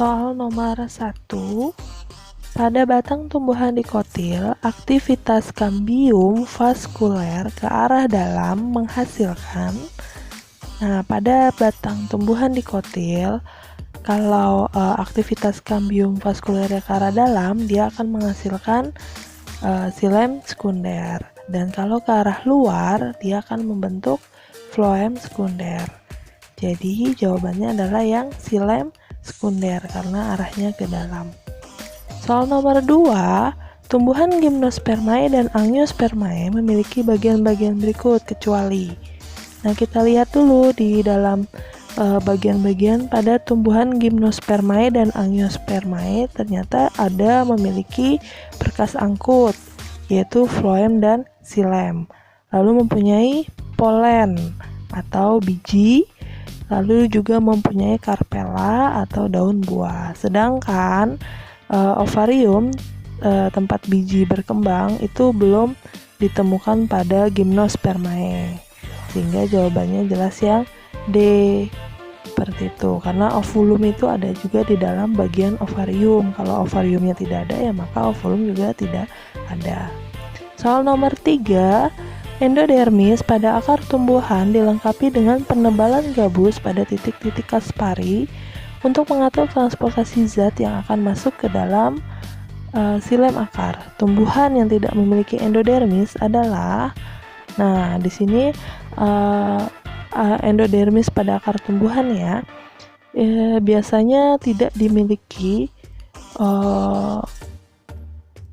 Soal nomor 1. Pada batang tumbuhan dikotil, aktivitas kambium vaskuler ke arah dalam menghasilkan. Nah, pada batang tumbuhan dikotil, kalau aktivitas kambium vaskuler ke arah dalam, dia akan menghasilkan xilem sekunder. Dan kalau ke arah luar, dia akan membentuk floem sekunder. Jadi jawabannya adalah yang xilem sekunder karena arahnya ke dalam. Soal nomor 2, tumbuhan gimnospermae dan angiospermae memiliki bagian-bagian berikut kecuali. Nah, kita lihat dulu di dalam bagian-bagian pada tumbuhan gimnospermae dan angiospermae ternyata ada memiliki berkas angkut, yaitu floem dan xilem. Lalu mempunyai polen atau biji, lalu juga mempunyai karpela atau daun buah. Sedangkan ovarium, tempat biji berkembang, itu belum ditemukan pada gimnospermae. Sehingga jawabannya jelas yang D, seperti itu. Karena ovulum itu ada juga di dalam bagian ovarium. Kalau ovariumnya tidak ada, ya maka ovulum juga tidak ada. Soal nomor 3, endodermis pada akar tumbuhan dilengkapi dengan penebalan gabus pada titik-titik kaspari untuk mengatur transportasi zat yang akan masuk ke dalam xilem akar. Tumbuhan yang tidak memiliki endodermis adalah, nah di sini endodermis pada akar tumbuhan ya, biasanya tidak dimiliki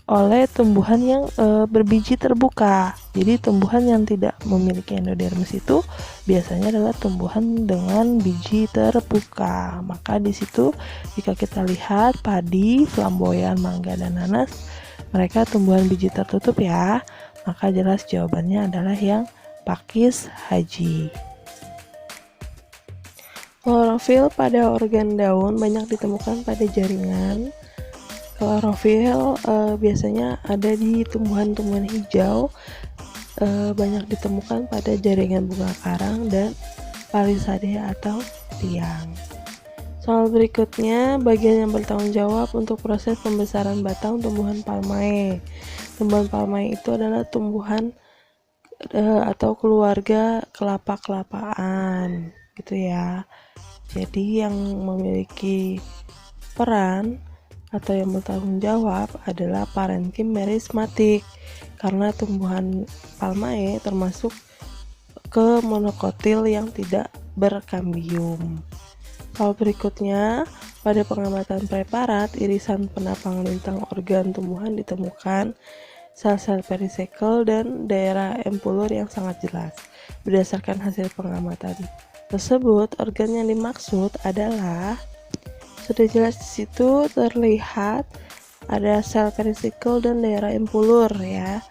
oleh tumbuhan yang berbiji terbuka. Jadi tumbuhan yang tidak memiliki endodermis itu biasanya adalah tumbuhan dengan biji terbuka. Maka di situ jika kita lihat padi, flamboyan, mangga, dan nanas, mereka tumbuhan biji tertutup ya. Maka jelas jawabannya adalah yang pakis haji. Klorofil pada organ daun banyak ditemukan pada jaringan. Klorofil biasanya ada di tumbuhan-tumbuhan hijau, banyak ditemukan pada jaringan bunga karang dan palisade atau tiang. Soal berikutnya, bagian yang bertanggung jawab untuk proses pembesaran batang tumbuhan palmae. Tumbuhan palmae itu adalah tumbuhan atau keluarga kelapa-kelapaan, gitu ya. Jadi yang memiliki peran atau yang bertanggung jawab adalah parenkim merismatik, karena tumbuhan palmae termasuk ke monokotil yang tidak berkambium. Soal berikutnya, pada pengamatan preparat irisan penapang lintang organ tumbuhan ditemukan sel-sel perisekel dan daerah empulur yang sangat jelas. Berdasarkan hasil pengamatan tersebut, organ yang dimaksud adalah, sudah jelas di situ terlihat ada sel perisekel dan daerah empulur ya.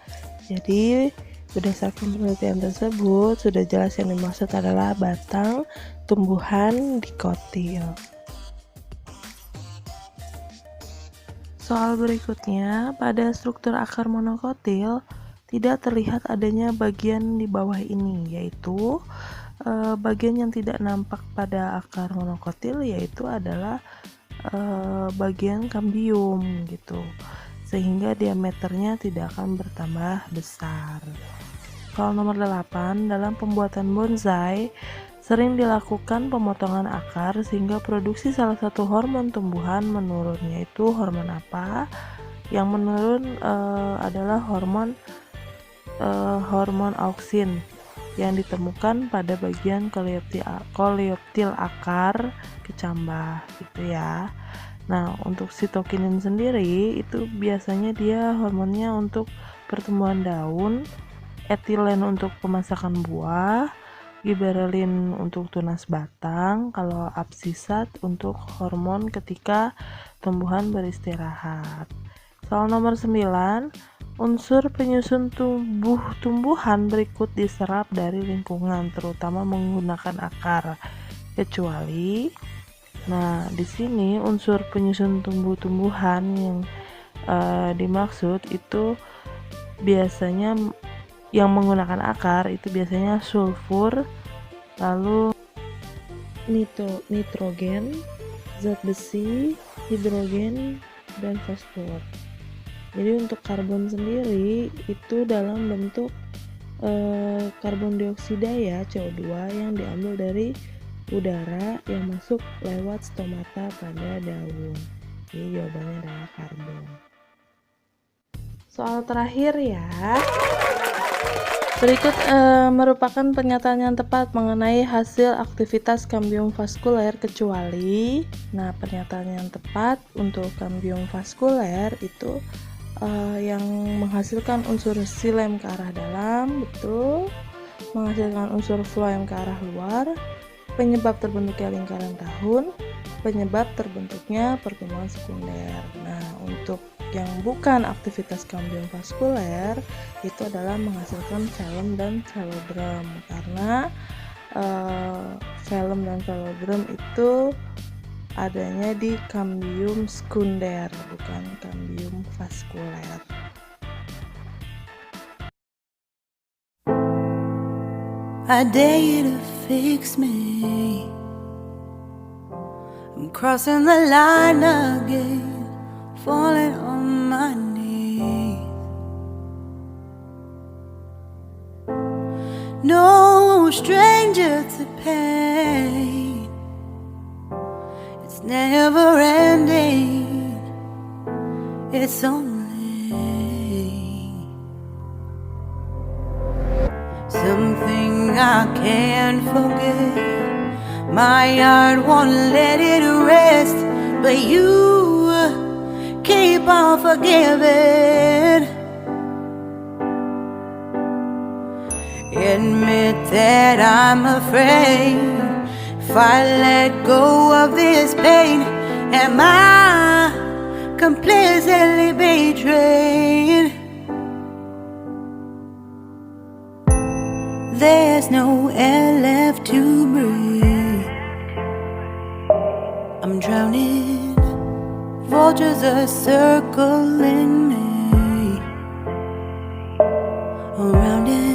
Jadi berdasarkan penelitian tersebut sudah jelas yang dimaksud adalah batang tumbuhan dikotil. Soal berikutnya, pada struktur akar monokotil tidak terlihat adanya bagian di bawah ini, yaitu bagian yang tidak nampak pada akar monokotil yaitu adalah bagian kambium gitu, sehingga diameternya tidak akan bertambah besar. Soal nomor 8, dalam pembuatan bonsai sering dilakukan pemotongan akar sehingga produksi salah satu hormon tumbuhan menurun, yaitu hormon apa? Yang menurun adalah hormon auksin yang ditemukan pada bagian koleoptil akar kecambah gitu ya. Nah, untuk sitokinin sendiri itu biasanya dia hormonnya untuk pertumbuhan daun, etilen untuk pemasakan buah, giberelin untuk tunas batang, kalau absisat untuk hormon ketika tumbuhan beristirahat. Soal nomor 9, unsur penyusun tumbuhan berikut diserap dari lingkungan, terutama menggunakan akar, kecuali. Nah, di sini unsur penyusun tumbuhan yang dimaksud itu biasanya yang menggunakan akar itu biasanya sulfur, lalu nitrogen, zat besi, hidrogen, dan fosfor. Jadi untuk karbon sendiri itu dalam bentuk karbon dioksida ya, CO2 yang diambil dari udara yang masuk lewat stomata pada daun. Jadi jawabannya adalah karbon. Soal terakhir ya. Berikut merupakan pernyataan yang tepat mengenai hasil aktivitas kambium vaskuler kecuali. Nah, pernyataan yang tepat untuk kambium vaskuler itu yang menghasilkan unsur silem ke arah dalam, betul. Menghasilkan unsur floem ke arah luar, penyebab terbentuknya lingkaran tahun, penyebab terbentuknya pertemuan sekunder. Nah, untuk yang bukan aktivitas kambium vaskuler itu adalah menghasilkan velum dan velodrome, karena velum dan velodrome itu adanya di kambium sekunder, bukan kambium vaskuler. I dare you to fix me. I'm crossing the line again, falling on my knees. No stranger to pain, it's never ending, it's only something I can't forget. My heart won't let it rest, but you keep on forgiving. Admit that I'm afraid if I let go of this pain, am I completely betrayed? There's no air left to breathe. I'm drowning, vultures are circling me around it.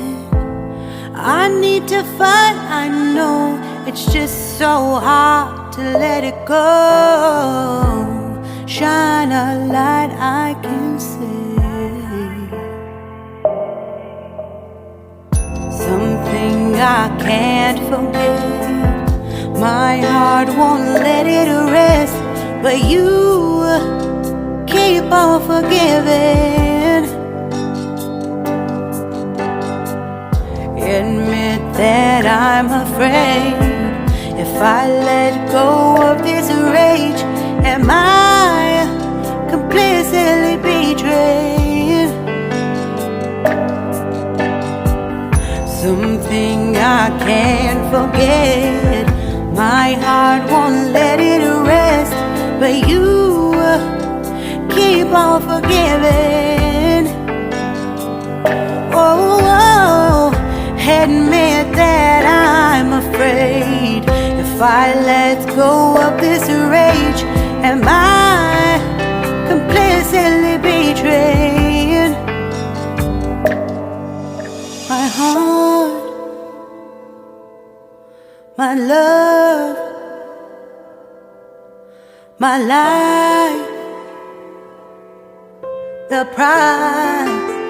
I need to fight, I know it's just so hard to let it go. Shine a light I can see, something I can't forget. My heart won't let it rest, but you keep on forgiving. Admit that I'm afraid if I let go of this rage, am I completely betrayed? Something I can't forget. My heart won't let it rest, but you keep on forgiving. Oh, admit that I'm afraid if I let go of this rage, am I completely betrayed? My heart, my love, my life, the price